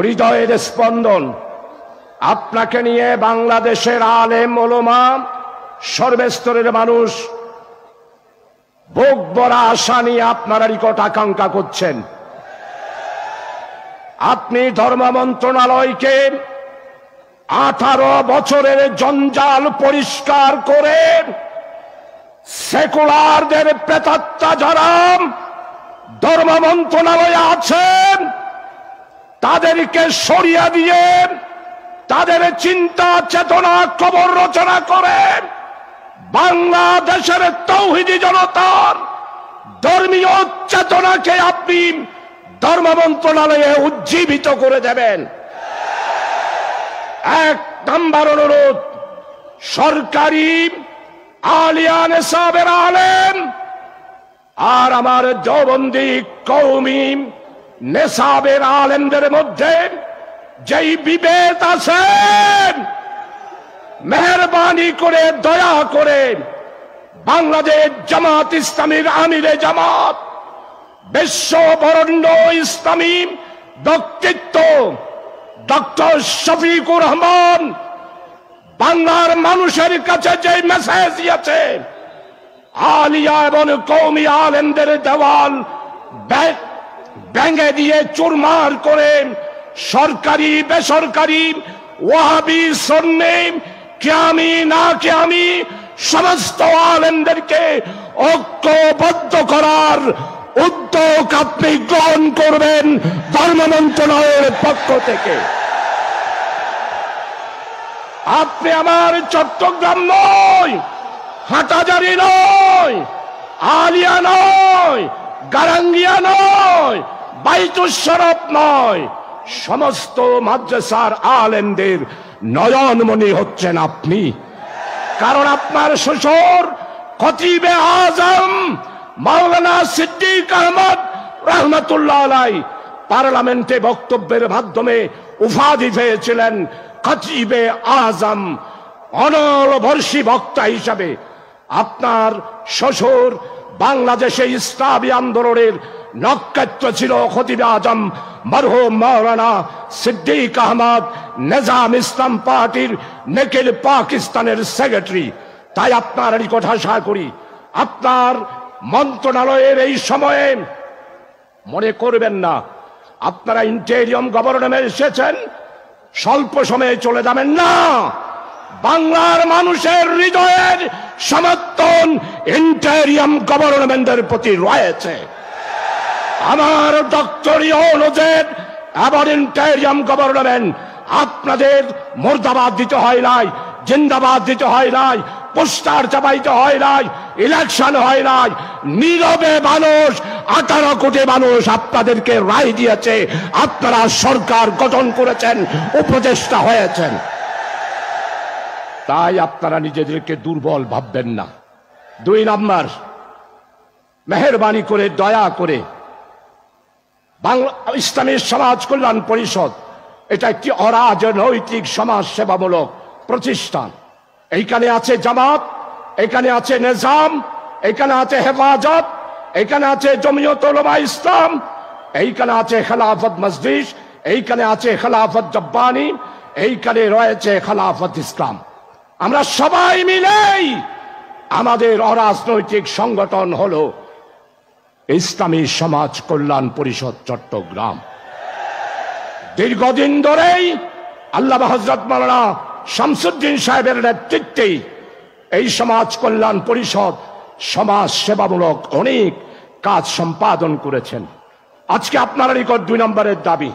হৃদয়ের স্পন্দন। আপনাকে নিয়ে বাংলাদেশের আলেম ওলামা, সর্বস্তরের মানুষ বুক ভরা আশা নিয়ে আপনারা নিকট আকাঙ্ক্ষা করছেন। আপনি ধর্ম মন্ত্রণালয়কে 18 বছরের জঞ্জাল পরিষ্কার করে সেকুলারদের প্রেতাত্মা যারা ধর্ম মন্ত্রণালয়ে আছেন তাদেরকে সরিয়ে দিয়ে তাদের চিন্তা চেতনা কবর রচনা করে বাংলাদেশের তৌহিদি জনতার ধর্মীয় চেতনাকে আপনি ধর্ম মন্ত্রণালয়ে উজ্জীবিত করে দেবেন। এক নাম্বার অনুরোধ, সরকারি আলিয়া নেসাবের আলেম আর আমার দেওবন্দি কওমি নেসাবের আলেমদের মধ্যে যেই বিভেদ আছে, মেহরবানি করে দয়া করে বাংলাদেশ জামাত ইসলামীর আমিরে জামাত, বিশ্ব বরেণ্য ইসলামী ব্যক্তিত্ব ডক্টর শফিকুর রহমান বাংলার মানুষের কাছে যে মেসেজ দিয়েছে, আলিয়া এবং কওমি আলেমদের দেওয়াল ভেঙে দিয়ে চুরমার করে সরকারি বেসরকারি ওয়াহাবি সুন্নি কিয়ামি না কিয়ামি সমস্ত আলেমদেরকে ঐক্যবদ্ধ করার উদ্যোগ আপনি গ্রহণ করবেন ধর্ম মন্ত্রণালয়ের পক্ষ থেকে। আপনি আমার চট্টগ্রাম নয়, হাটাজারি নয়, আলিয়া নয়, গারাঙ্গিয়া নয়, বাইতুল শরফ নয়, সমস্ত মাদ্রাসার আলেমদের নয়নমণি হচ্ছেন আপনি। কারণ আপনার শ্বশুর খতিবে আজম মাওলানা সিদ্দিক আহমদ রহমতুল্লাহ আলাই পার্লামেন্টে বক্তব্যের মাধ্যমে উপাধি পেয়েছিলেন খতিবে আজম, অনলবর্ষী বক্তা হিসাবে। আপনার শ্বশুর বাংলাদেশে ইসলামী আন্দোলনের নক্ষত্র ছিল খতিবে আজম মরহুম মাওলানা সিদ্দিক আহমদ, নিজাম ইসলাম পার্টির নিখিল পাকিস্তানের সেক্রেটারি। তাই আপনার নিকট আশা করি আপনার মন্ত্রণালয়ের এই সময়ে মনে করবেন না আপনারা ইন্টেরিয়ম গভর্নমেন্ট এসেছেন, স্বল্প সময়ে চলে যাবেন না। বাংলার মানুষের হৃদয়ের সমর্থন ইন্টেরিয়ম গভর্নমেন্টের প্রতি রয়েছে। আমার ডক্টরি অনুযায়ী আবার ইন্টেরিয়ম গভর্নমেন্ট আপনাদের মুর্দাবাদ দিতে হয় নাই, জিন্দাবাদ দিতে হয় নাই, পোস্টার চাপাইতে হয় নাই, ইলেকশন হয় নাই। নীরবে মানুষ 18 কোটি মানুষ আপনাদেরকে রায় দিয়েছে, আপনারা সরকার গঠন করেছেন, উপদেষ্টা হয়েছেন। তাই আপনারা নিজেদেরকে দুর্বল ভাববেন না। 2 নাম্বার, মেহেরবানি করে দয়া করে বাংলা ইসলামী সমাজ কল্যাণ পরিষদ এটা একটি অরাজনৈতিক সমাজ সেবামূলক প্রতিষ্ঠান। এইখানে আছে জামাত, এখানে আছে নিজাম, এখানে আছে হেফাজত, এখানে আছে জমিয়ত উলামা ইসলাম, এইখানে আছে খেলাফত মজলিস, এইখানে আছে খেলাফত জব্বানি, এইখানে রয়েছে খেলাফত ইসলাম। আমরা সবাই মিলেই আমাদের অরাজনৈতিক সংগঠন হলো ইসলামী সমাজ কল্যাণ পরিষদ চট্টগ্রাম। দীর্ঘদিন ধরেই আল্লামা হযরত মাওলানা শামসুদ্দিন সাহেবের নেতৃত্বে এই সমাজ কল্যাণ পরিষদ সমাজ সেবামূলক অনেক কাজ সম্পাদন করেছেন। আজকে আপনারা নিকট 2 নম্বরের দাবি,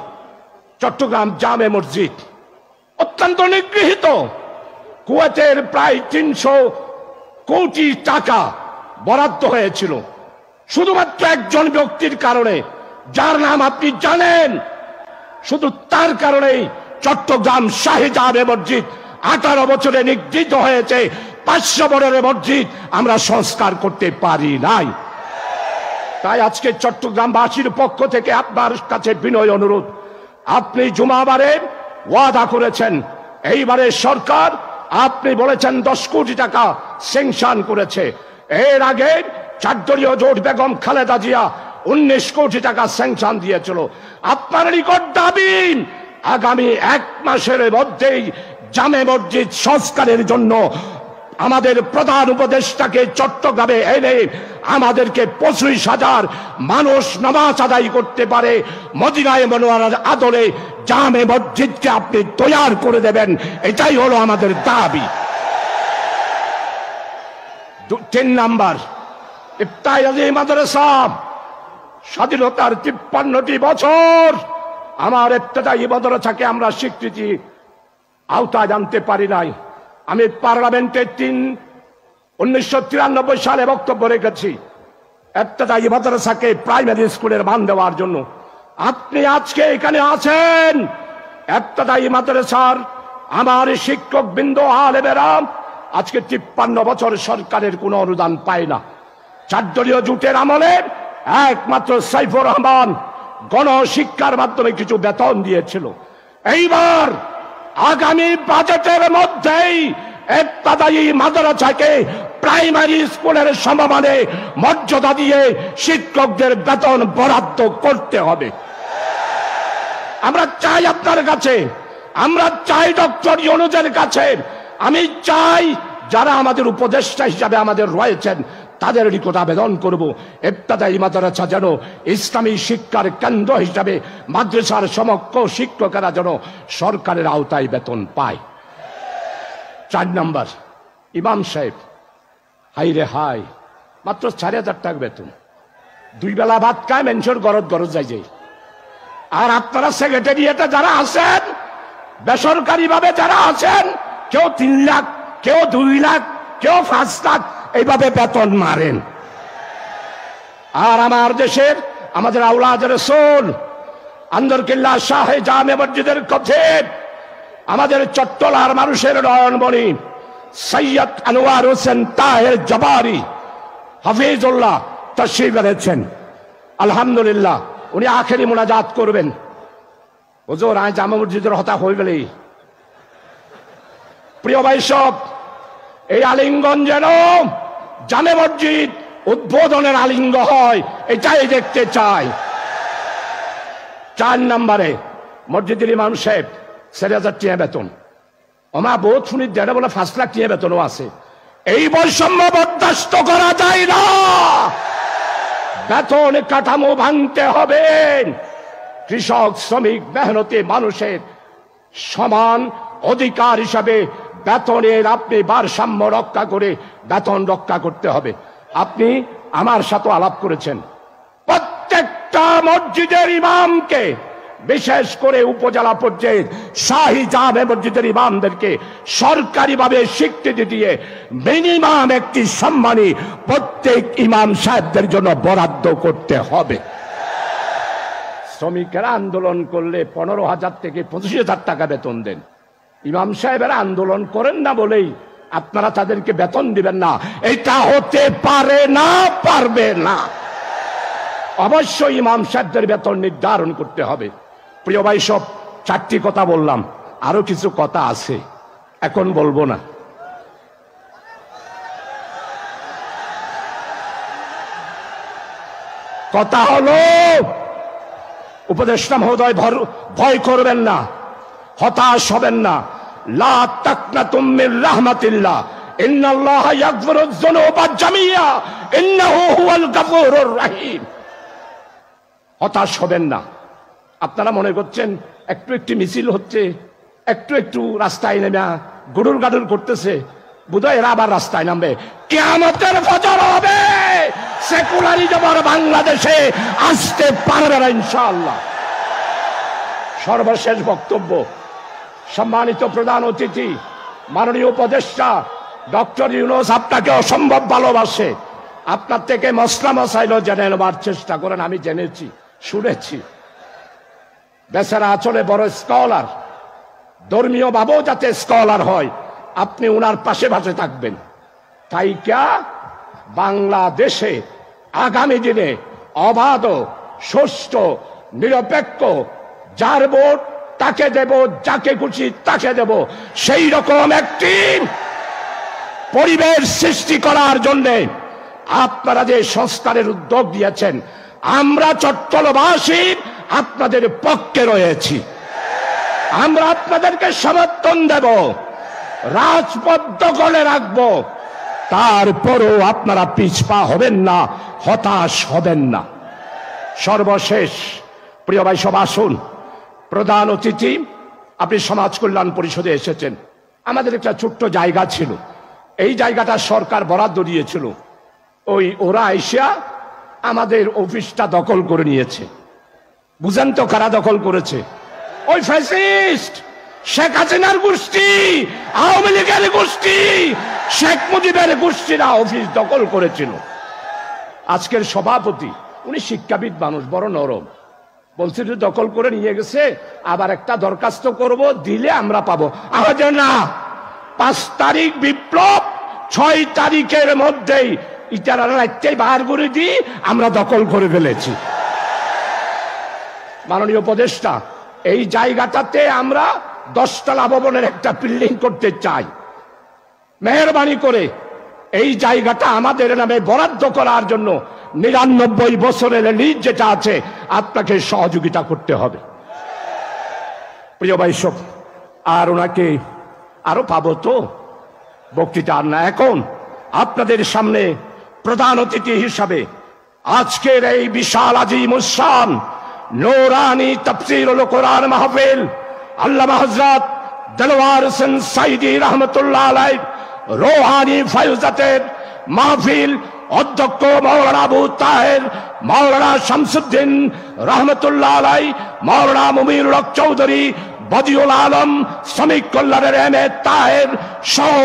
চট্টগ্রাম জামে মসজিদ অত্যন্ত নিগৃহীত। কুয়েতের প্রায় 300 কোটি টাকা বরাদ্দ হয়েছিল শুধুমাত্র একজন ব্যক্তির কারণে, যার নাম আপনি জানেন। শুধু তার কারণেই চট্টগ্রাম শাহী জামে মসজিদ 18 বছরে নিগৃহীত হয়েছে। 500 বছরের মসজিদ আমরা সংস্কার করতে পারি নাই। তাই আজকে চট্টগ্রামবাসীর পক্ষ থেকে আপনার কাছে বিনয় অনুরোধ, আপনি জুমাবারে ওয়াদা করেছেন, এইবারে সরকার আপনি বলেছেন 10 কোটি টাকা স্যাংশন করেছে। এর আগে 4 দলীয় জোট বেগম খালেদা জিয়া 19 কোটি টাকা স্যাংশন দিয়েছিল। আপনার নিকট দাবি আগামী 1 মাসের মধ্যেই জামে মসজিদ সংস্কারের জন্য আমাদের প্রধান উপদেষ্টাকে চট্টগ্রামে এনে আমাদেরকে 25,000 মানুষ নামাজ আদায় করতে পারে মদিনায়ে মুনাওয়ারার আদলে জামে মসজিদকে আপনি তৈরি করে দেবেন, এটাই হলো আমাদের দাবি। 3 নাম্বার, ইফতাহি মাদ্রাসা। স্বাধীনতার 53টি বছর আমার ইফতাহি মাদ্রাসাকে আমরা স্বীকৃতি আওতায় আনতে পারি নাই। আমি পার্লামেন্টে 1993 সালে বক্তব্য রেখেছি ইফতাহি মাদ্রাসাকে প্রাইমারি স্কুলের মান দেওয়ার জন্য। আপনি আজকে এখানে আছেন, ইফতাহি মাদ্রাসার আমার শিক্ষক বৃন্দ আলেমেরা আজকে 53 বছর সরকারের কোনো অনুদান পায় না। 4 দলীয় জোটের আমলে একমাত্র সাইফুর রহমান গণশিক্ষার মাধ্যমে কিছু বেতন দিয়েছিল। এইবার আগামী বাজেটের মধ্যেই ইফতাহি মাদ্রাসাকে প্রাইমারি স্কুলের সমমানে মর্যাদা দিয়ে শিক্ষকদের বেতন বরাদ্দ করতে হবে। আমরা চাই আপনার কাছে, আমরা চাই ডক্টর ইউনূসের কাছে, আমি চাই যারা আমাদের উপদেষ্টা হিসাবে আমাদের রয়েছেন তাদের নিকট আবেদন করব ইফতাহি মাদ্রাসা যেন ইসলামী শিক্ষার কেন্দ্র হিসাবে মাদ্রাসার সমগ্র শিক্ষকেরা যেন সরকারের আওতায় বেতন পায়। 4 নাম্বার, ইমাম সাহেব, হাই রে হাই, মাত্র 4,000 টাকা বেতন, 2 বেলা ভাত খায় মানুষের গরজ গরজ যাই। আর আপনারা সেক্রেটারিয়েটে যারা আছেন, বেসরকারি ভাবে যারা আছেন, কেউ 3 লাখ, কেউ 2 লাখ, কেউ 5 লাখ এইভাবে বেতন মারেন। আর আমার দেশের আমাদের আওলাদ রাসূল আন্দরকিল্লা শাহে জামে মসজিদের খতিব, আমাদের চট্টলার মানুষের নয়নমণি সৈয়দ আনোয়ার হোসেন তাহের জবারি হাফিজুল্লাহ তাশরীফ এনেছেন। আলহামদুলিল্লাহ, উনি আখেরি মুনাজাত করবেন। হুজুর আজ জামে মসজিদের হতা হয়ে গেলেই প্রিয় ভাই সব, এই আলিঙ্গন যেন জামে মসজিদ উদ্বোধনের আলিঙ্গ হয়, এটাই দেখতে চাই। 4 নম্বরে মসজিদের ইমাম সাহেব 4,000 টাকা বেতন, ওমা বহুত শুনি দেড় বলে 5 লাখ টাকা বেতনও আছে। এই বৈষম্য বরদাস্ত করা যায় না, বেতন কাঠামো ভাঙতে হবে। কৃষক, শ্রমিক, মেহনতি মানুষের সমান অধিকার হিসাবে বেতনের আপনি ভারসাম্য রক্ষা করে বেতন রক্ষা করতে হবে। আপনি আমার সাথে আলাপ করেছেন, প্রত্যেকটা মসজিদের ইমামকে, বিশেষ করে উপজেলা পর্যায়ে শাহী জামে মসজিদের ইমামদেরকে সরকারিভাবে স্বীকৃতি দিয়ে মিনিমাম একটি সম্মানী প্রত্যেক ইমাম সাহেবদের জন্য বরাদ্দ করতে হবে। শ্রমিকেরা আন্দোলন করলে 15,000 থেকে 25,000 টাকা বেতন দেন, ইমাম সাহেবেরা আন্দোলন করেন না বলেই আপনারা তাদেরকে বেতন দিবেন না, এটা হতে পারে না, পারবে না। অবশ্যই ইমাম সাহেবদের বেতন নির্ধারণ করতে হবে। প্রিয় ভাই সব, 4টি কথা বললাম, আরো কিছু কথা আছে, এখন বলবো না। কথা হলো, উপদেষ্টা মহোদয় ভয় করবেন না, হতাশ হবেন না। লা তাকনাতু মির রাহমাতিল্লাহ, ইন্নাল্লাহা ইয়াগফিরুয যুনুবা জামিয়া, ইন্নাহু হুয়াল গফুরুর রহিম। হতাশ হবেন না। আপনারা মনে করছেন একটু একটু মিছিল হচ্ছে, একটু একটু রাস্তায় নেমে গুডুর গাডুর করতেছে, বোধহয় এরা আবার রাস্তায় নামবে। কিয়ামতের ফজর হবে, সেকুলারিজম আর বাংলাদেশে আসতে পারবে না ইনশাআল্লাহ। সর্বশেষ বক্তব্য, সম্মানিত প্রধান অতিথি মাননীয় উপদেষ্টা ডক্টর ইউনূস আপনাকে অসম্ভব ভালোবাসে। আপনার থেকে মসলা মশাইল জেনে নেবার চেষ্টা করেন, আমি জেনেছি, শুনেছি। বেচারা আচলে বড় স্কলার, ধর্মীয় ভাবেও যাতে স্কলার হয়, আপনি উনার পাশে পাশে থাকবেন। তাই ক্যা বাংলাদেশে আগামী দিনে অবাধ, সুষ্ঠু, নিরপেক্ষ, যার ভোট তাকে দেব, যাকে খুশি তাকে দেব, সেই রকম একটি পরিবেশ সৃষ্টি করার জন্য আপনারা যে সংস্কারের উদ্যোগ দিয়েছেন, আমরা চট্টলবাসী আপনাদের পক্ষে রয়েছি। আমরা আপনাদেরকে সমর্থন দেব, রাজপথ দখলে রাখবো। তারপরও আপনারা পিছপা হবেন না, হতাশ হবেন না। সর্বশেষ প্রিয় ভাই সব আসুন, প্রধান অতিথি আপনি সমাজ কল্যাণ পরিষদে এসেছেন। আমাদের একটা ছোট্ট জায়গা ছিল, এই জায়গাটা সরকার বরাদ্দ দিয়েছিল। ওরা এসে আমাদের অফিসটা দখল করে নিয়েছে। বুঝেন তো কারা দখল করেছে? ওই ফ্যাসিস্ট শেখ হাসিনার গোষ্ঠী, আওয়ামী লীগের গোষ্ঠী, শেখ মুজিবের গোষ্ঠীরা অফিস দখল করেছিল। আজকের সভাপতি উনি শিক্ষাবিদ মানুষ, বড় নরম, বলছে যে দখল করে নিয়ে গেছে, আবার একটা দরখাস্ত করব, দিলে আমরা পাবো। আমাদের না, 5 তারিখ বিপ্লব, 6 তারিখের মধ্যেই ইটারা রাত্রেই বার করে দিই, আমরা দখল করে ফেলেছি। মাননীয় উপদেষ্টা, এই জায়গাটাতে আমরা 10 তলা ভবনের একটা বিল্ডিং করতে চাই। মেহরবানি করে এই জায়গাটা আমাদের নামে বরাদ্দ করার জন্য 99 বছরের লিজ যেটা আছে, আপনাকে সহযোগিতা করতে হবে। প্রিয় ভাই সব, আর ওনাকে আরো পাবো তো, বক্তৃতা আর না। এখন আপনাদের সামনে প্রধান অতিথি হিসাবে আজকের এই বিশাল আজিমুস শান নূরানী তাফসীরুল কোরআন মাহফিল আল্লামা হযরত দেলওয়ার হোসেন সাইদি রহমতুল্লাহ আলাইহি রূহানী ফায়জাতের মাহফিল অধ্যক্ষ মাওলানা আবু তাহের, মাওলানা শামসুদ্দিন রহমতুল্লাহ আলাইহি, মাওলানা মুমিনুল হক চৌধুরী, বদিউল আলম, শ্রমিক কল্যাণের এম এ তাহের সহ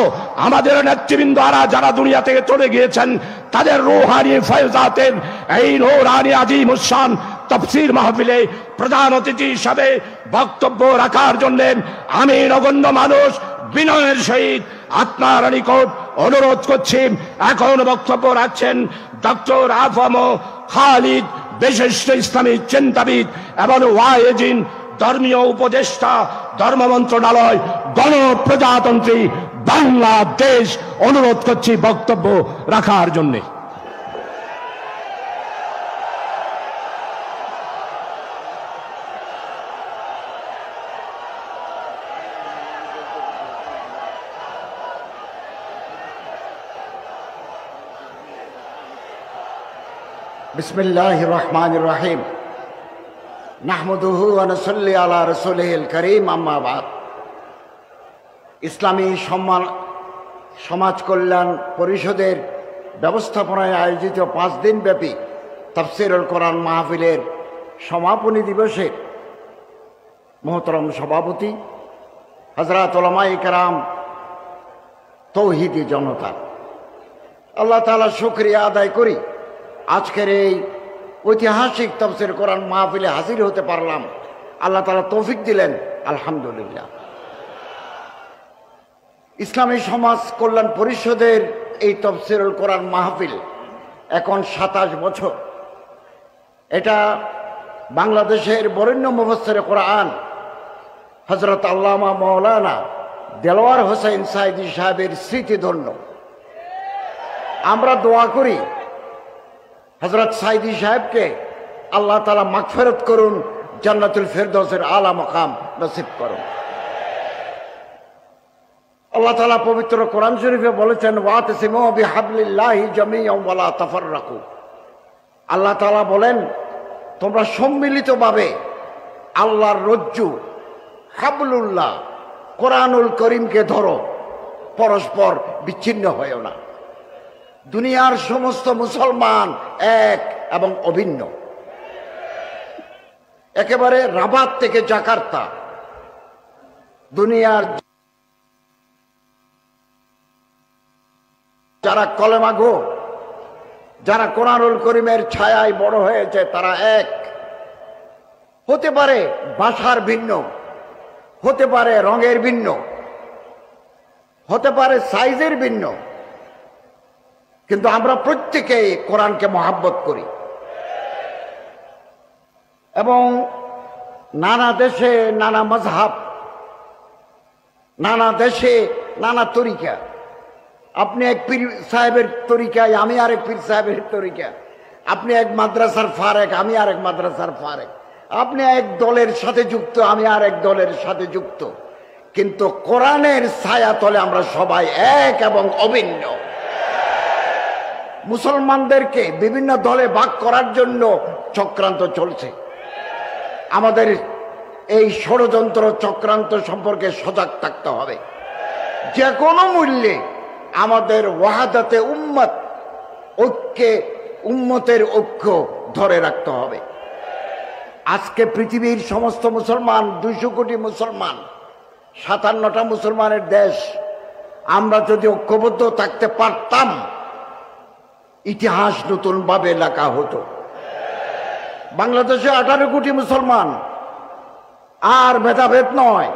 আমাদের নেতৃবৃন্দ যারা দুনিয়া থেকে চলে গিয়েছেন, তাদের রূহানী ফায়জাতের এই নূরানী আজিমুস শান তাফসীর মাহফিলে প্রধান অতিথি হিসাবে বক্তব্য রাখার জন্য আমি নগণ্য মানুষ বিনয়ের সহিত আপনার নিকট অনুরোধ করছি। এখন বক্তব্য রাখছেন ডক্টর আফম খালিদ, বিশিষ্ট ইসলামী চিন্তাবিদ এবং ওয়াইজিন, ধর্মীয় উপদেষ্টা, ধর্ম মন্ত্রণালয়, গণপ্রজাতন্ত্রী বাংলাদেশ। অনুরোধ করছি বক্তব্য রাখার জন্য। बिस्मिल्लाहिर रहमानिर रहीम नाहमदुहु व नसल्ली अला रसूलिहिल करीम अम्मा बाद। ইসলামী সমাজ কল্যাণ পরিষদের ব্যবস্থাপনায় আয়োজিত 5 দিন ব্যাপী তাফসীরুল কোরআন মাহফিলের সমাপনী দিবসে মোহতরম সভাপতি হযরত উলামায়ে কেরাম, তৌহিদি জনতা, আল্লাহ তাআলা শুকরিয়া আদায় করি আজকের এই ঐতিহাসিক তাফসীর কোরআন মাহফিলে হাজির হতে পারলাম। আল্লাহ তাআলা তৌফিক দিলেন, আলহামদুলিল্লাহ। ইসলামী সমাজ কল্যাণ পরিষদের এই তাফসীরুল কোরআন মাহফিল এখন 27 বছর। এটা বাংলাদেশের বরেণ্য মুফাসসিরে কোরআন হযরত আল্লামা মাওলানা দেলওয়ার হোসেন সাইদি সাহেবের স্মৃতিধন্য। আমরা দোয়া করি হযরত সাইদি সাহেবকে আল্লাহ তাআলা মাগফিরাত করুন, জান্নাতুল ফেরদৌসের আলা মাকাম নসিব করুন। আল্লাহ তাআলা পবিত্র কোরআন শরীফে বলেছেন, ওয়াতাসিমু বিহাবলিল্লাহি জামিআন ওয়া লা তাফাররাকু। আল্লাহ তাআলা বলেন, তোমরা সম্মিলিতভাবে আল্লাহর রজ্জু হাবলুল্লাহ কোরআনুল করিমকে ধরো, পরস্পর বিচ্ছিন্ন হয়েও না। দুনিয়ার সমস্ত মুসলমান এক এবং অভিন্ন। একেবারে রাবাত থেকে জাকার্তা, দুনিয়ার যারা কলেমা গো, যারা কোরআনুল করিমের ছায়ায় বড় হয়েছে, তারা এক। হতে পারে ভাষার ভিন্ন, হতে পারে রঙের ভিন্ন, হতে পারে সাইজের ভিন্ন, কিন্তু আমরা প্রত্যেকেই কোরআনকে মহাব্বত করি। এবং নানা দেশে নানা মাযহাব, নানা দেশে নানা তরিকা। আপনি এক পীর সাহেবের তরিকায়, আমি আরেক পীর সাহেবের তরিকা। আপনি এক মাদ্রাসার ফারেক, আমি আর এক মাদ্রাসার ফারেক, আপনি এক দলের সাথে যুক্ত, আমি আর এক দলের সাথে যুক্ত, কিন্তু কোরআনের ছায়া তলে আমরা সবাই এক এবং অভিন্ন। মুসলমানদেরকে বিভিন্ন দলে ভাগ করার জন্য চক্রান্ত চলছে। আমাদের এই ষড়যন্ত্র চক্রান্ত সম্পর্কে সজাগ থাকতে হবে। যে কোনো মূল্যে আমাদের ওয়াহাদাতে উম্মত, ঐক্যে উম্মতের ঐক্য ধরে রাখতে হবে। আজকে পৃথিবীর সমস্ত মুসলমান, 200 কোটি মুসলমান, 57টা মুসলমানের দেশ, আমরা যদি ঐক্যবদ্ধ থাকতে পারতাম, ইতিহাস নতুন ভাবে লেখা হতো। বাংলাদেশে 18 কোটি মুসলমান, আর ভেদাভেদ নয়,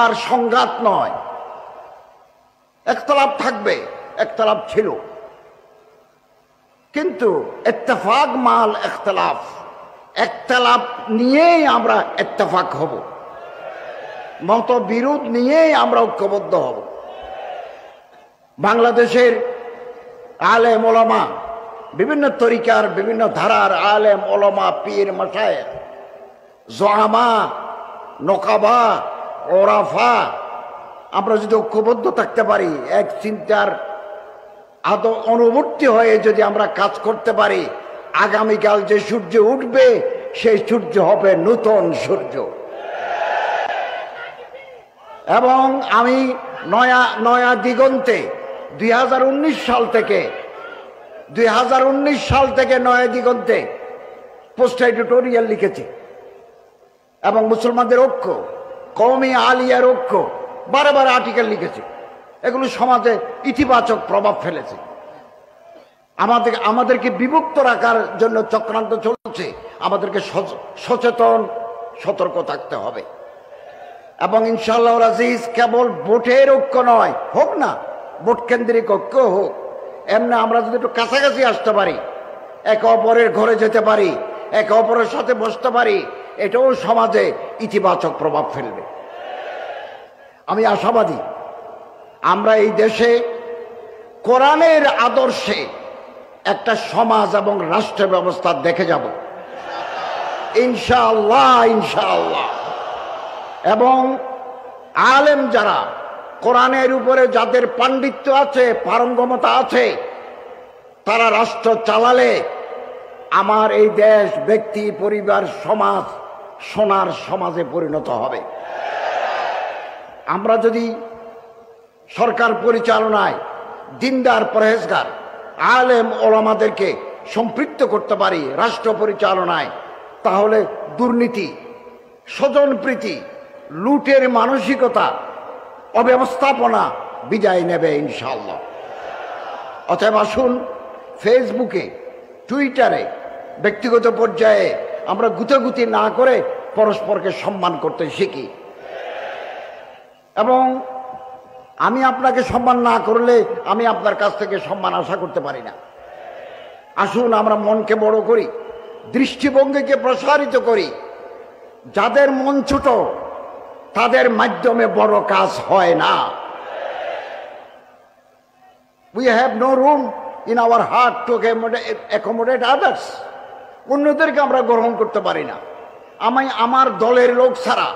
আর সংঘাত নয়, একতলাপ থাকবে, একতলাপ ছিল, কিন্তু ইত্তেফাক মাল ইখতিলাফ, একতলাপ নিয়েই আমরা ইত্তেফাক হব, মতবিরোধ নিয়েই আমরা ঐক্যবদ্ধ হব। বাংলাদেশের আলেম ওলামা, বিভিন্ন তরিকার বিভিন্ন ধারার আলেম ওলামা, পীর মাশায়েখ, জোয়ামা, নকাবা, ওরাফা, আমরা যদি ঐক্যবদ্ধ থাকতে পারি, এক চিন্তার অনুবর্তী হয়ে যদি আমরা কাজ করতে পারি, আগামীকাল যে সূর্য উঠবে সেই সূর্য হবে নতুন সূর্য। এবং আমি নয়া দিগন্তে 2019 সাল থেকে নয়া দিগন্তে পোস্ট এডিটোরিয়াল লিখেছি, এবং মুসলমানদের ঐক্য, কওমি আলিয়ার ঐক্য, বারে বারে আর্টিকেল লিখেছি। এগুলো সমাজে ইতিবাচক প্রভাব ফেলেছে। আমাদেরকে বিভক্ত রাখার জন্য চক্রান্ত চলছে, আমাদেরকে সচেতন সতর্ক থাকতে হবে। এবং ইনশাআল্লাহ আজিজ, কেবল ভোটের ঐক্য নয়, হোক না ভোট কেন্দ্রিক ঐক্য হোক, এমনি আমরা যদি একটু কাছাকাছি আসতে পারি, একে অপরের ঘরে যেতে পারি, একে অপরের সাথে বসতে পারি, এটাও সমাজে ইতিবাচক প্রভাব ফেলবে। আমি আশাবাদী আমরা এই দেশে কোরআনের আদর্শে একটা সমাজ এবং রাষ্ট্র ব্যবস্থা দেখে যাব ইনশাআল্লাহ, ইনশাআল্লাহ। এবং আলেম যারা, কোরআনের উপরে যাদের পাণ্ডিত্য আছে, পারঙ্গমতা আছে, তারা রাষ্ট্র চালালে আমার এই দেশ, ব্যক্তি, পরিবার, সমাজ সোনার সমাজে পরিণত হবে। আমরা যদি সরকার পরিচালনায় দিনদার, পরহেজগার, আলেম ওলামাদেরকে সম্পৃক্ত করতে পারি রাষ্ট্র পরিচালনায়, তাহলে দুর্নীতি, স্বজনপ্রীতি, লুটের মানসিকতা, অব্যবস্থাপনা বিদায় নেবে ইনশাআল্লাহ। অতএব আসুন ফেসবুকে, টুইটারে, ব্যক্তিগত পর্যায়ে আমরা গুতাগুতি না করে পরস্পরকে সম্মান করতে শিখি। এবং আমি আপনাকে সম্মান না করলে আমি আপনার কাছ থেকে সম্মান আশা করতে পারি না। আসুন আমরা মনকে বড় করি, দৃষ্টিভঙ্গিকে প্রসারিত করি। যাদের মন ছোট তাদের মাধ্যমে বড় কাজ হয় না। We have no room in our heart to accommodate others. অন্যদেরকে আমরা গ্রহণ করতে পারি না। আমি আমার দলের লোক ছাড়া,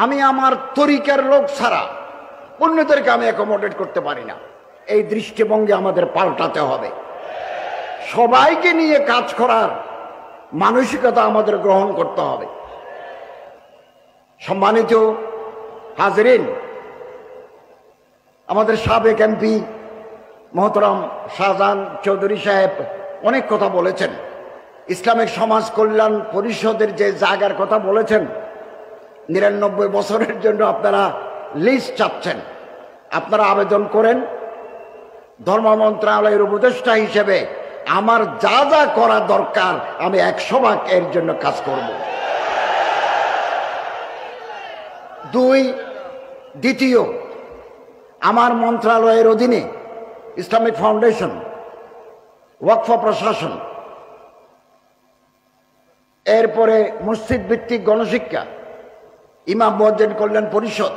আমি আমার তরিকার লোক ছাড়া অন্যদেরকে আমি অ্যাকোমোডেট করতে পারি না। এই দৃষ্টিভঙ্গি আমাদের পাল্টাতে হবে। সবাইকে নিয়ে কাজ করার মানসিকতা আমাদের গ্রহণ করতে হবে। সম্মানিত হাজরিন, আমাদের সাবেক এমপি মহতরম শাহজাহান চৌধুরী সাহেব অনেক কথা বলেছেন। ইসলামিক সমাজ কল্যাণ পরিষদের যে জায়গার কথা বলেছেন, 99 বছরের জন্য আপনারা লিস্ট চাচ্ছেন, আপনারা আবেদন করেন। ধর্ম মন্ত্রণালয়ের উপদেষ্টা হিসেবে আমার যা যা করা দরকার আমি 100 এর জন্য কাজ করব। দ্বিতীয়, আমার মন্ত্রণালয়ের অধীনে ইসলামিক ফাউন্ডেশন, ওয়াকফ প্রশাসন, এরপরে মসজিদ ভিত্তিক গণশিক্ষা, ইমাম মুয়াজ্জিন কল্যাণ পরিষদ,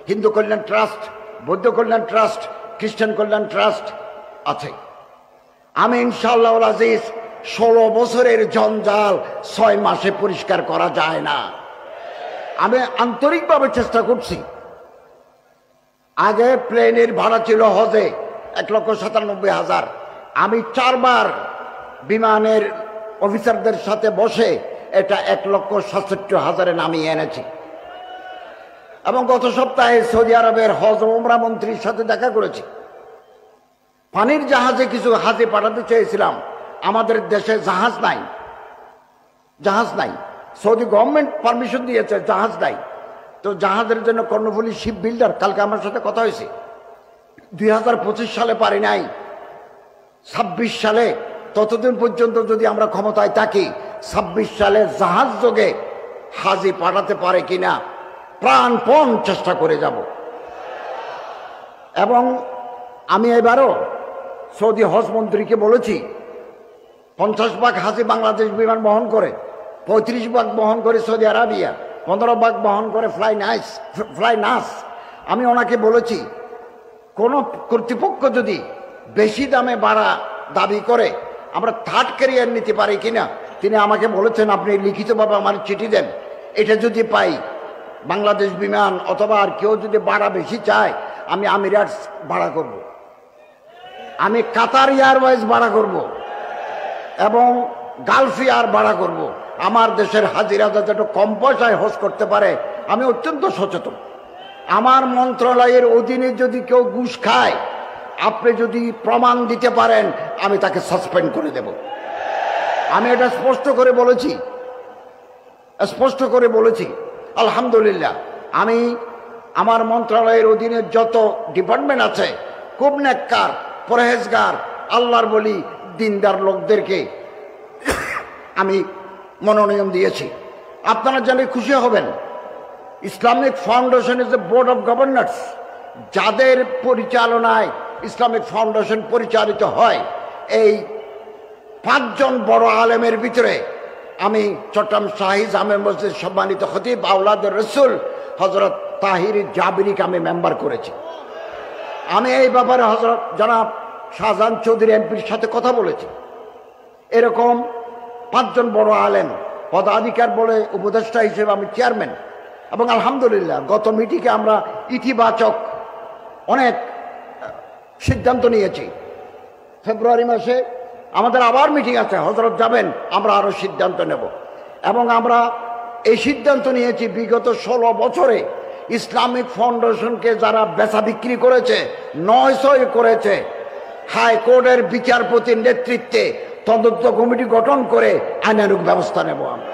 হিন্দু কল্যাণ ট্রাস্ট, বৌদ্ধ কল্যাণ ট্রাস্ট, খ্রিস্টান কল্যাণ ট্রাস্ট আছে। আমি ইনশাআল্লাহ আজিজ 16 বছরের জঞ্জাল 6 মাসে পরিষ্কার করা যায় না। আমি আন্তরিকভাবে চেষ্টা করছি। আগে প্লেনের ভাড়া ছিল হজে 1,97,000। আমি 4 বার বিমানের অফিসারদের সাথে বসে এটা 1,67,000 নামিয়ে এনেছি। এবং গত সপ্তাহে সৌদি আরবের হজ ওমরা মন্ত্রীর সাথে দেখা করেছি। পানির জাহাজে কিছু হাজি পাঠাতে চেয়েছিলাম, আমাদের দেশে জাহাজ নাই, জাহাজ নাই। সৌদি গভর্নমেন্ট পারমিশন দিয়েছে, জাহাজ নাই। তো জাহাজের জন্য কর্ণফুলী শিপ বিল্ডার কালকে আমার সাথে কথা হয়েছে, 2025 সালে পারি নাই, 26 সালে ততদিন পর্যন্ত যদি আমরা ক্ষমতায় থাকি 26 সালে জাহাজ যোগে হাজি পাঠাতে পারে কিনা প্রাণপণ চেষ্টা করে যাব। এবং আমি এবারও সৌদি হজ মন্ত্রীকে বলেছি 50 ভাগ হাজি বাংলাদেশ বিমান বহন করে, 35 ভাগ বহন করে সৌদি আরবিয়া, 15 ভাগ বহন করে ফ্লাই নাস। আমি ওনাকে বলেছি কোন কর্তৃপক্ষ যদি বেশি দামে ভাড়া দাবি করে আমরা থার্ড ক্যারিয়ার নিতে পারি কিনা। তিনি আমাকে বলেছেন আপনি লিখিতভাবে আমার চিঠি দেন, এটা যদি পাই বাংলাদেশ বিমান অথবা আর কেউ যদি ভাড়া বেশি চায় আমি আমিরাটস ভাড়া করব, আমি কাতার এয়ারওয়েজ ভাড়া করব এবং গালফ এয়ার ভাড়া করব। আমার দেশের হাজিরা যাতে একটু কম পয়সায় হজ করতে পারে আমি অত্যন্ত সচেতন। আমার মন্ত্রণালয়ের অধীনে যদি কেউ ঘুষ খায় আপনি যদি প্রমাণ দিতে পারেন আমি তাকে সাসপেন্ড করে দেব। আমি এটা স্পষ্ট করে বলেছি। আলহামদুলিল্লাহ আমি আমার মন্ত্রণালয়ের অধীনে যত ডিপার্টমেন্ট আছে খুব নেককার, পরহেজগার, আল্লাহর বলি, দিনদার লোকদেরকে আমি মনোনয়ন দিয়েছি। আপনারা জানলে খুশি হবেন, Islamic foundation is the board of governors. যাদের পরিচালনায় ইসলামিক ফাউন্ডেশন পরিচালিত হয় এই 5 জন বড় আলেমের ভিতরে আমি চট্টগ্রাম শাহী জামে মসজিদ সম্মানিত খতিব আওলাদের রসুল হযরত তাহির জাবিরিকে আমি মেম্বার করেছি। আমি এই ব্যাপারে হযরত জনাব শাহজাহান চৌধুরী এমপির সাথে কথা বলেছি। এরকম 5 জন বড় আলেম পদাধিকার বলে উপদেষ্টা হিসেবে আমি চেয়ারম্যান। এবং আলহামদুলিল্লাহ গত মিটিংয়ে আমরা ইতিবাচক অনেক সিদ্ধান্ত নিয়েছি। ফেব্রুয়ারি মাসে আমাদের আবার মিটিং আছে, হযরত যাবেন, আমরা আরো সিদ্ধান্ত নেব। এবং আমরা এই সিদ্ধান্ত নিয়েছি বিগত 16 বছরে ইসলামিক ফাউন্ডেশনকে যারা বেচা বিক্রি করেছে, 900 করেছে, হাইকোর্টের বিচারপতির নেতৃত্বে তদন্ত কমিটি গঠন করে আইনানুগ ব্যবস্থা নেব। আমরা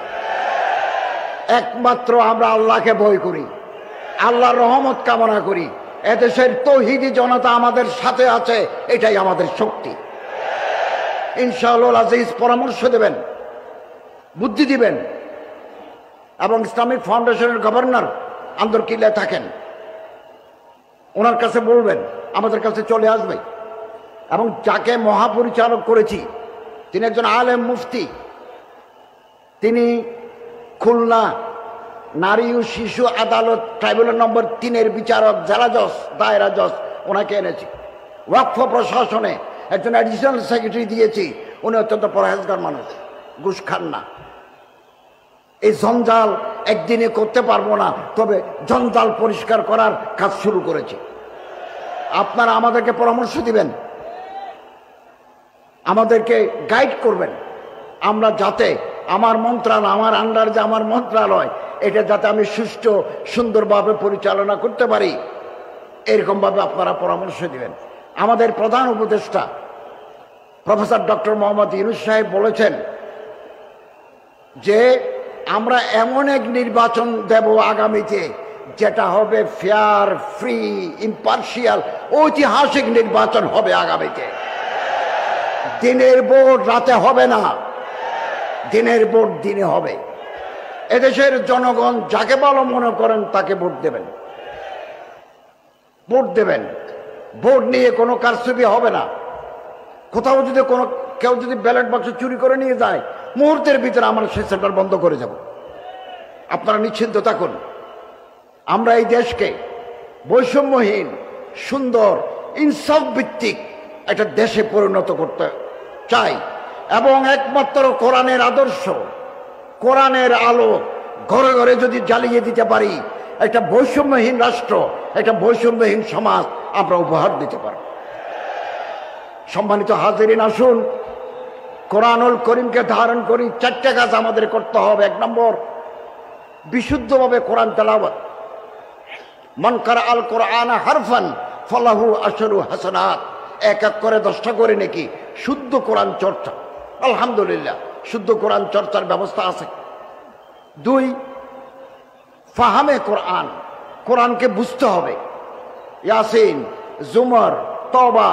একমাত্র আমরা আল্লাহকে ভয় করি, আল্লাহর রহমত কামনা করি। এদেশের তৌহিদি জনতা আমাদের সাথে আছে, এটাই আমাদের শক্তি। ইনশাআল্লাহ আজিজ পরামর্শ দেবেন, বুদ্ধি দিবেন। এবং ইসলামিক ফাউন্ডেশনের গভর্নর আন্দরকিল্লায় থাকেন, ওনার কাছে বলবেন, আমাদের কাছে চলে আসবে। এবং যাকে মহাপরিচালক করেছি তিনি একজন আলেম মুফতি, তিনি খুলনা নারী ও শিশু আদালত ট্রাইব্যুনাল নম্বর 3-এর বিচারক, জেলা জজ, দায়রা জজ, ওনাকে এনেছি। ওয়াকফ প্রশাসনে একজন অ্যাডিশনাল সেক্রেটারি দিয়েছি, উনি অত্যন্ত পরহেজগার মানুষ, ঘুষ খান না। এই জঞ্জাল একদিনে করতে পারবো না, তবে জঞ্জাল পরিষ্কার করার কাজ শুরু করেছি। আপনারা আমাদেরকে পরামর্শ দিবেন, আমাদেরকে গাইড করবেন, আমরা যাতে আমার মন্ত্রণালয়, আমার আন্ডার যে আমার মন্ত্রণালয়, এটা যাতে আমি সুষ্ঠু সুন্দরভাবে পরিচালনা করতে পারি, এরকমভাবে আপনারা পরামর্শ দিবেন। আমাদের প্রধান উপদেষ্টা প্রফেসর ডক্টর মোহাম্মদ ইউনূস সাহেব বলেছেন যে আমরা এমন এক নির্বাচন দেব আগামীতে যেটা হবে ফেয়ার, ফ্রি, ইম্পার্শিয়াল, ঐতিহাসিক নির্বাচন হবে আগামীতে। দিনের ভোট রাতে হবে না, দিনের ভোট দিনে হবে। এদেশের জনগণ যাকে ভালো মনে করেন তাকে ভোট দেবেন, ভোট দেবেন। ভোট নিয়ে কোনো কারচুপি হবে না। কোথাও যদি কেউ যদি ব্যালট বাক্স চুরি করে নিয়ে যায়, মুহূর্তের ভিতরে আমরা সেই সেন্টার বন্ধ করে যাব। আপনারা নিশ্চিন্ত থাকুন। আমরা এই দেশকে বৈষম্যহীন, সুন্দর, ইনসাফ ভিত্তিক একটা দেশে পরিণত করতে চাই এবং একমাত্র কোরআনের আদর্শ, কোরআনের আলো ঘরে ঘরে যদি জ্বালিয়ে দিতে পারি, একটা বৈষম্যহীন রাষ্ট্র, একটা বৈষম্যহীন সমাজ আমরা উপহার দিতে পারব। সম্মানিত হাজিরিন, আসুন কোরআনুল করিমকে ধারণ করি। 4টা কাজ আমাদের করতে হবে। 1 নম্বর, বিশুদ্ধভাবে কোরআন তেলাওয়াত। মান কারা আল কোরআন হারফান ফালাহু আশরু হাসানাত, এক এক করে 10টা করে নাকি শুদ্ধ কোরআন চর্চা। আলহামদুলিল্লাহ, শুদ্ধ কোরআন চর্চার ব্যবস্থা আছে। 2, ফাহামে কোরআন, কোরআনকে বুঝতে হবে। ইয়াসিন, জুমর, তওবা,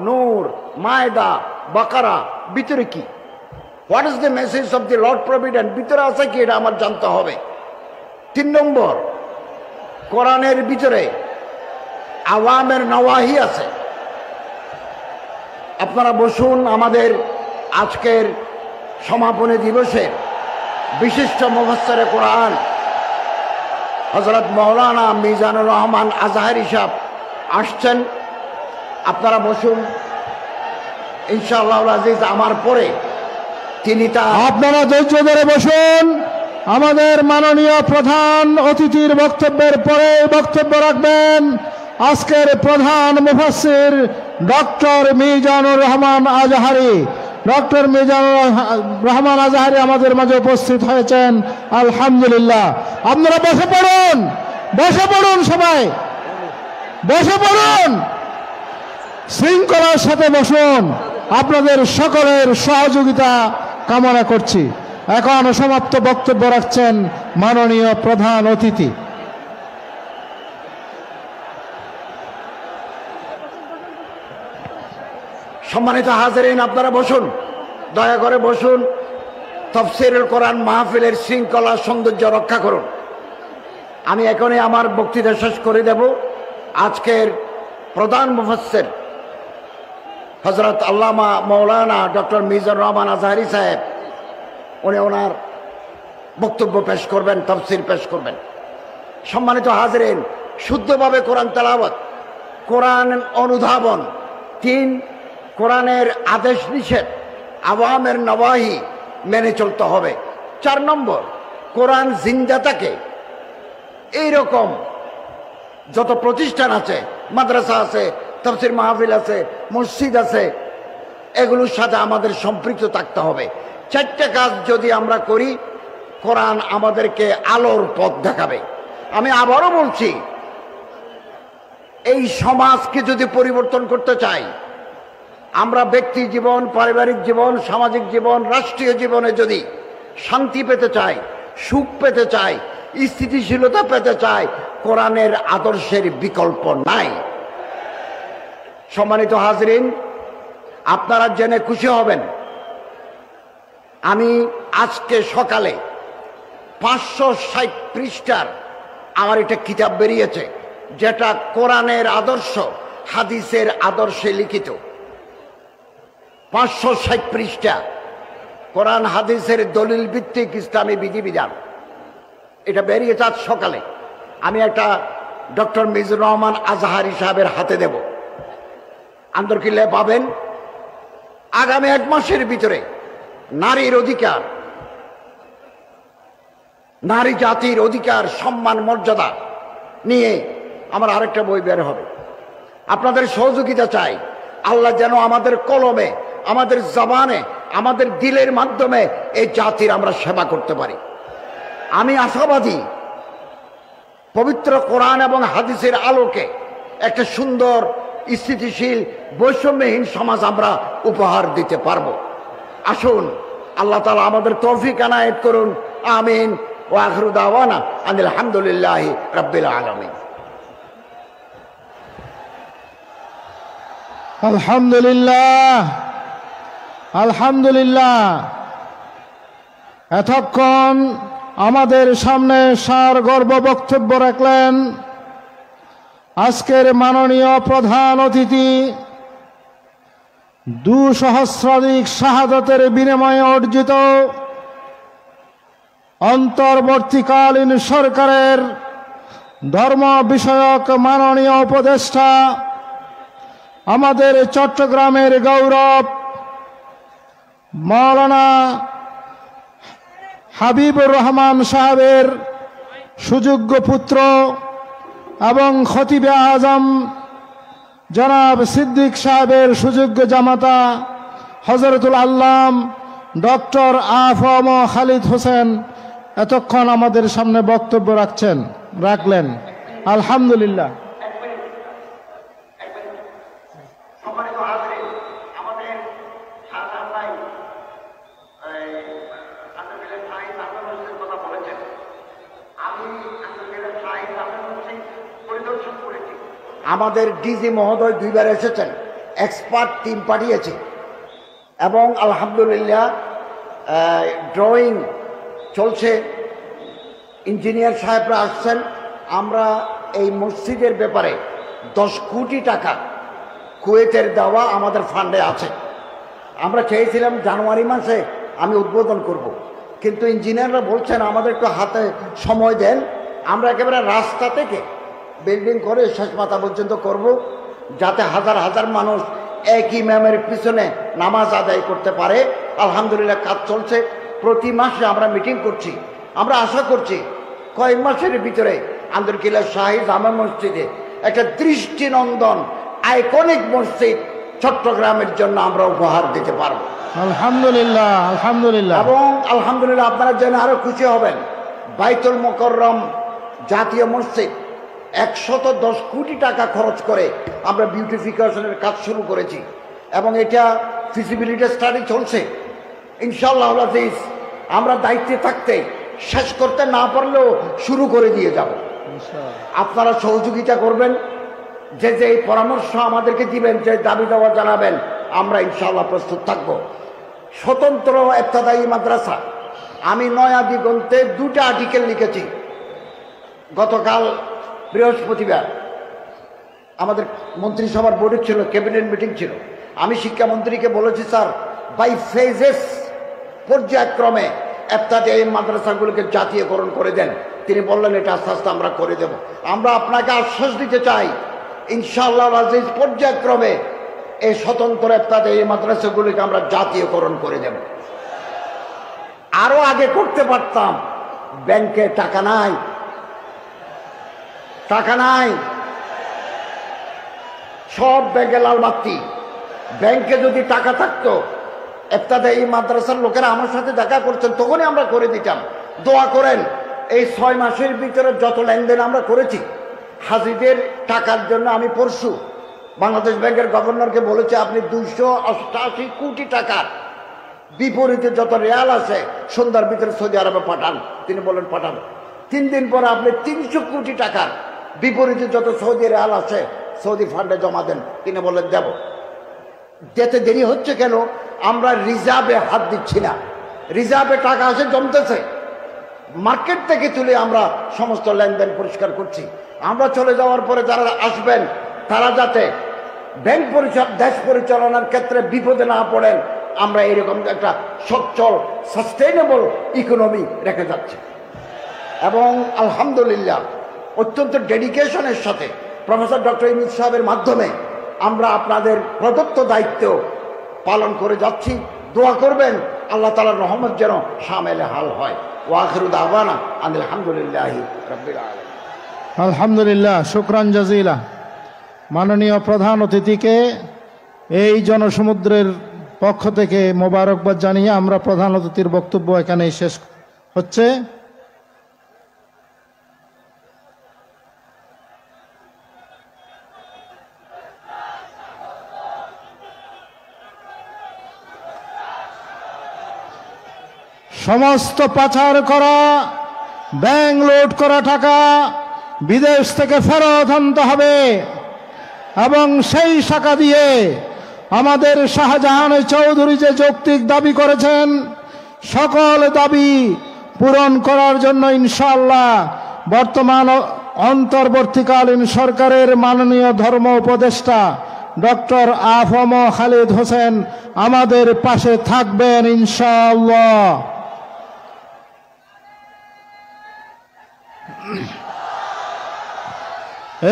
নূর, মায়দা, বাকারা, ভিতরে কি, what is the message of the Lord provident, ভিতরে আছে কি এটা আমার জানতে হবে। 3 নম্বর, কোরআনের ভিতরে আওয়ামের নওয়াহি আছে। আপনারা বসুন, আমাদের আজকের সমাপনী দিবসের বিশিষ্ট মুফাসসিরে কোরআন হযরত মাওলানা মিজানুর রহমান আজহারী সাহেব আসছেন। আপনারা বসুন ইনশাআল্লাহ আজিজ। আমার পরে তিনি আপনারা ধৈর্য ধরে বসুন। আমাদের মাননীয় প্রধান অতিথির বক্তব্যের পরে বক্তব্য রাখবেন আজকের প্রধান মুফাসসির ডক্টর মিজানুর রহমান আজহারী। ডক্টর মিজানুর রহমান আজহারী আমাদের মাঝে উপস্থিত হয়েছেন, আলহামদুলিল্লাহ। আপনারা বসে পড়ুন, বসে পড়ুন, সবাই বসে পড়ুন, শৃঙ্খলার সাথে বসুন। আপনাদের সকলের সহযোগিতা কামনা করছি। এখন সমাপ্ত বক্তব্য রাখছেন মাননীয় প্রধান অতিথি। সম্মানিত হাজিরিন, আপনারা বসুন, দয়া করে বসুন। তাফসীরুল কোরআন মাহফিলের শৃঙ্খলা সৌন্দর্য রক্ষা করুন। আমি এখনই আমার বক্তৃতা শেষ করে দেব। আজকের প্রধান মুফাসসির হযরত আল্লামা মাওলানা ডক্টর মিজানুর রহমান আজহারী সাহেব, উনি ওনার বক্তব্য পেশ করবেন, তাফসীর পেশ করবেন। সম্মানিত হাজিরিন, শুদ্ধভাবে কোরআন তেলাওয়াত, কোরআন অনুধাবন। 3, কোরআনের আদেশ নিষেধ, আওয়ামের নওয়াহি মেনে চলতে হবে। 4 নম্বর, কোরআন জিন্দা থাকে। এইরকম যত প্রতিষ্ঠান আছে, মাদ্রাসা আছে, তাফসীর মাহফিল আছে, মসজিদ আছে, এগুলোর সাথে আমাদের সম্পৃক্ত থাকতে হবে। 4টা কাজ যদি আমরা করি, কোরআন আমাদেরকে আলোর পথ দেখাবে। আমি আবারও বলছি, এই সমাজকে যদি পরিবর্তন করতে চাই, আমরা ব্যক্তি জীবন, পারিবারিক জীবন, সামাজিক জীবন, রাষ্ট্রীয় জীবনে যদি শান্তি পেতে চাই, সুখ পেতে চাই, স্থিতিশীলতা পেতে চাই, কোরআনের আদর্শের বিকল্প নাই। সম্মানিত হাজিরিন, আপনারা জেনে খুশি হবেন, আমি আজকে সকালে 560 পৃষ্ঠার আমার একটা কিতাব বেরিয়েছে, যেটা কোরআনের আদর্শ হাদিসের আদর্শে লিখিত। 560 পৃষ্ঠা, কোরআন হাদিসের দলিল ভিত্তিক ইসলামী বিধিবিধান। এটা বেরিয়েছে আজ সকালে। আমি একটা ডক্টর মিজানুর রহমান আজহারী সাহেবের হাতে দেব, আন্দরকিল্লে পাবেন। আগামী 1 মাসের ভিতরে নারীর অধিকার, নারী জাতির অধিকার, সম্মান, মর্যাদা নিয়ে আমার আরেকটা বই বের হবে। আপনাদের সহযোগিতা চাই। আল্লাহ যেন আমাদের কলমে, আমাদের জবানে, আমাদের দিলের মাধ্যমে এই জাতির আমরা সেবা করতে পারি। আমি আশাবাদী, পবিত্র কোরআন এবং হাদিসের আলোকে একটা সুন্দর, স্থিতিশীল, বৈষম্যহীন সমাজ আমরা উপহার দিতে পারবো। আসুন, আল্লাহ তাআলা আমাদের তৌফিক এনায়েত করুন। আমিন। ওয়া আখিরু দাওয়ানা আনিল হামদুলিল্লাহি রাব্বিল আলামিন। আলহামদুলিল্লাহ, আলহামদুলিল্লাহ। এতক্ষণ আমাদের সামনে সারগর্ভ বক্তব্য রাখলেন আজকের মাননীয় প্রধান অতিথি, 2 সহস্রাধিক শাহাদাতের বিনিময়ে অর্জিত অন্তর্বর্তীকালীন সরকারের ধর্ম বিষয়ক মাননীয় উপদেষ্টা, আমাদের চট্টগ্রামের গৌরব, মাওলানা হাবিবুর রহমান সাহেবের সুযোগ্য পুত্র এবং খতিবে আজম জনাব সিদ্দিক সাহেবের সুযোগ্য জামাতা হযরতুল আল্লাম ডক্টর আফম খালিদ হোসেন এতক্ষণ আমাদের সামনে বক্তব্য রাখলেন। আলহামদুলিল্লাহ। আমাদের ডিজি মহোদয় 2 বার এসেছেন, এক্সপার্ট টিম পাঠিয়েছে এবং আলহামদুলিল্লাহ ড্রয়িং চলছে, ইঞ্জিনিয়ার সাহেবরা আসছেন। আমরা এই মসজিদের ব্যাপারে 10 কোটি টাকা কুয়েতের দেওয়া আমাদের ফান্ডে আছে। আমরা চেয়েছিলাম জানুয়ারি মাসে আমি উদ্বোধন করব, কিন্তু ইঞ্জিনিয়াররা বলছেন আমাদের একটু হাতে সময় দেন, আমরা একেবারে রাস্তা থেকে বিল্ডিং করে শেষ মাথা পর্যন্ত করব, যাতে হাজার হাজার মানুষ এক ইমামের পিছনে নামাজ আদায় করতে পারে। আলহামদুলিল্লাহ কাজ চলছে, প্রতি মাসে আমরা মিটিং করছি। আমরা আশা করছি কয়েক মাসের ভিতরে আন্দরকিল্লা শাহী জামে মসজিদে একটা দৃষ্টিনন্দন আইকনিক মসজিদ চট্টগ্রামের জন্য আমরা উপহার দিতে পারবো। আলহামদুলিল্লাহ, আলহামদুলিল্লাহ। এবং আলহামদুলিল্লাহ আপনারা জেনে আরো খুশি হবেন, বাইতুল মুকাররম জাতীয় মসজিদ 110 কোটি টাকা খরচ করে আমরা বিউটিফিকেশনের কাজ শুরু করেছি এবং এটা ফিজিবিলিটি স্টাডি চলছে। ইনশাআল্লাহ আজিজ আমরা দায়িত্বে থাকতে শেষ করতে না পারলেও শুরু করে দিয়ে যাব। আপনারা সহযোগিতা করবেন, যে যে এই পরামর্শ আমাদেরকে দিবেন, যে দাবি দেওয়া জানাবেন, আমরা ইনশাআল্লাহ প্রস্তুত থাকব। স্বতন্ত্র ইবতেদায়ী মাদ্রাসা, আমি নয়া দিগন্তে 2টা আর্টিকেল লিখেছি। গতকাল বৃহস্পতিবার আমাদের মন্ত্রিসভার বৈঠক ছিল, ক্যাবিনেট মিটিং ছিল। আমি শিক্ষামন্ত্রীকে বলেছি, স্যার বাই ফেজেস, পর্যায়ক্রমে ইবতেদায়ী মাদ্রাসাগুলোকে জাতীয়করণ করে দেন। তিনি বললেন এটা আস্তে আস্তে আমরা করে দেব। আমরা আপনাকে আশ্বাস দিতে চাই, ইনশাআল্লাহ আজিজ পর্যায়ক্রমে এই স্বতন্ত্র ইবতেদায়ী মাদ্রাসাগুলিকে আমরা জাতীয়করণ করে দেব। আরো আগে করতে পারতাম, ব্যাংকে টাকা নাই, টাকা নাই, সব ব্যাংকে লাল বাতি। ব্যাংকে যদি টাকা থাকতো, ইবতেদায়ী মাদ্রাসার লোকেরা আমার সাথে দেখা করছেন, তখনই আমরা করে দিতাম। দোয়া করেন, এই 6 মাসের ভিতরে যত লেনদেন আমরা করেছি হাজিদের টাকার জন্য, আমি পরশু বাংলাদেশ ব্যাংকের গভর্নরকে বলেছি আপনি 288 কোটি টাকার বিপরীতে যত রিয়াল আছে সন্ধ্যার ভিতরে সৌদি আরবে পাঠান। তিনি বলেন পাঠান। 3 দিন পরে আপনি 300 কোটি টাকার বিপরীতে যত সৌদি রিয়াল আছে সৌদি ফান্ডে জমা দেন। তিনি বলেন দেব। যেতে দেরি হচ্ছে কেন? আমরা রিজার্ভে হাত দিচ্ছি না, রিজার্ভে টাকা আসে জমতেছে, মার্কেট থেকে তুলে আমরা সমস্ত লেনদেন পরিষ্কার করছি। আমরা চলে যাওয়ার পরে যারা আসবেন তারা যাতে ব্যাংক দেশ পরিচালনার ক্ষেত্রে বিপদে না পড়েন, আমরা এরকম একটা সচ্ছল সাস্টেইনেবল ইকোনমি রেখে যাচ্ছি। এবং আলহামদুলিল্লাহ অত্যন্ত ডেডিকেশনের সাথে প্রফেসর ডক্টর ইউনূস সাহেবের মাধ্যমে আমরা আপনাদের প্রদত্ত দায়িত্ব পালন করে যাচ্ছি। দোয়া করবেন আল্লাহ তাআলার রহমত যেন শামেলে হাল হয়। ওয়া আখিরু দাওয়ানা আলহামদুলিল্লাহি রাব্বিল আলামিন। আলহামদুলিল্লাহ, শুকরান জাজিলা। মাননীয় প্রধান অতিথিকে এই জনসমুদ্রের পক্ষ থেকে মোবারকবাদ জানিয়ে আমরা প্রধান অতিথির বক্তব্য এখানেই শেষ হচ্ছে। সমস্ত পাচার করা, ব্যাংক লুট করা টাকা বিদেশ থেকে ফেরত আনতে হবে এবং সেই টাকা দিয়ে আমাদের শাহজাহান চৌধুরী যে যৌক্তিক দাবি করেছেন সকল দাবি পূরণ করার জন্য ইনশাআল্লাহ বর্তমান অন্তর্বর্তীকালীন সরকারের মাননীয় ধর্ম উপদেষ্টা ডক্টর আফম খালিদ হোসেন আমাদের পাশে থাকবেন ইনশাআল্লাহ।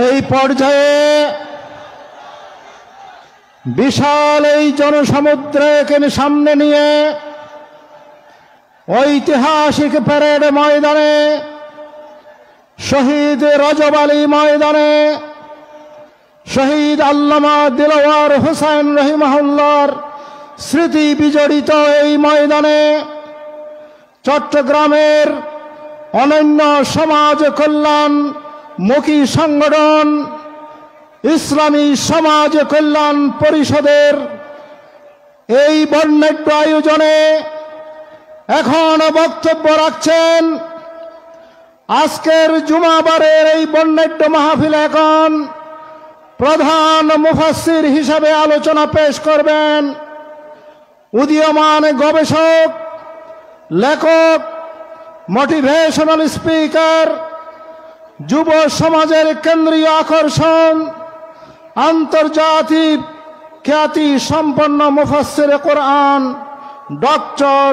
এই পর্যায়ে বিশাল এই জনসমুদ্রকে সামনে নিয়ে ঐতিহাসিক প্যারেড ময়দানে, শহীদ রজব আলী ময়দানে, শহীদ আল্লামা দিলওয়ার হোসেন রহিমাহুল্লাহর স্মৃতি বিজড়িত এই ময়দানে চট্টগ্রামের অনন্য সমাজ কল্যাণমুখী সংগঠন ইসলামী সমাজ কল্যাণ পরিষদের এই বর্ণাঢ্য আয়োজনে এখন বক্তব্য রাখছেন আজকের জুমাবারের এই বর্ণাঢ্য মাহফিল এখন প্রধান মুফাসসির হিসাবে আলোচনা পেশ করবেন উদীয়মান গবেষক, লেখক, মোটিভেশনাল স্পিকার, যুব সমাজের কেন্দ্রীয় আকর্ষণ, আন্তর্জাতিক খ্যাতি সম্পন্ন মুফাসসিরে কোরআন ডক্টর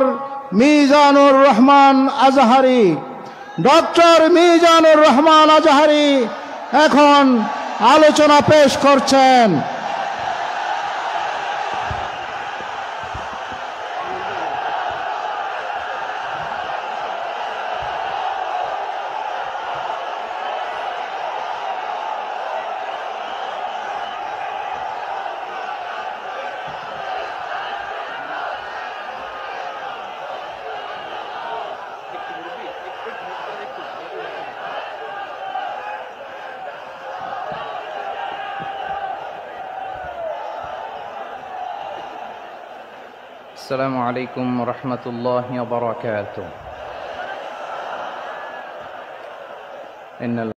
মিজানুর রহমান আজহারি। ডক্টর মিজানুর রহমান আজহারি এখন আলোচনা পেশ করছেন। السلام عليكم ورحمة الله وبركاته. إن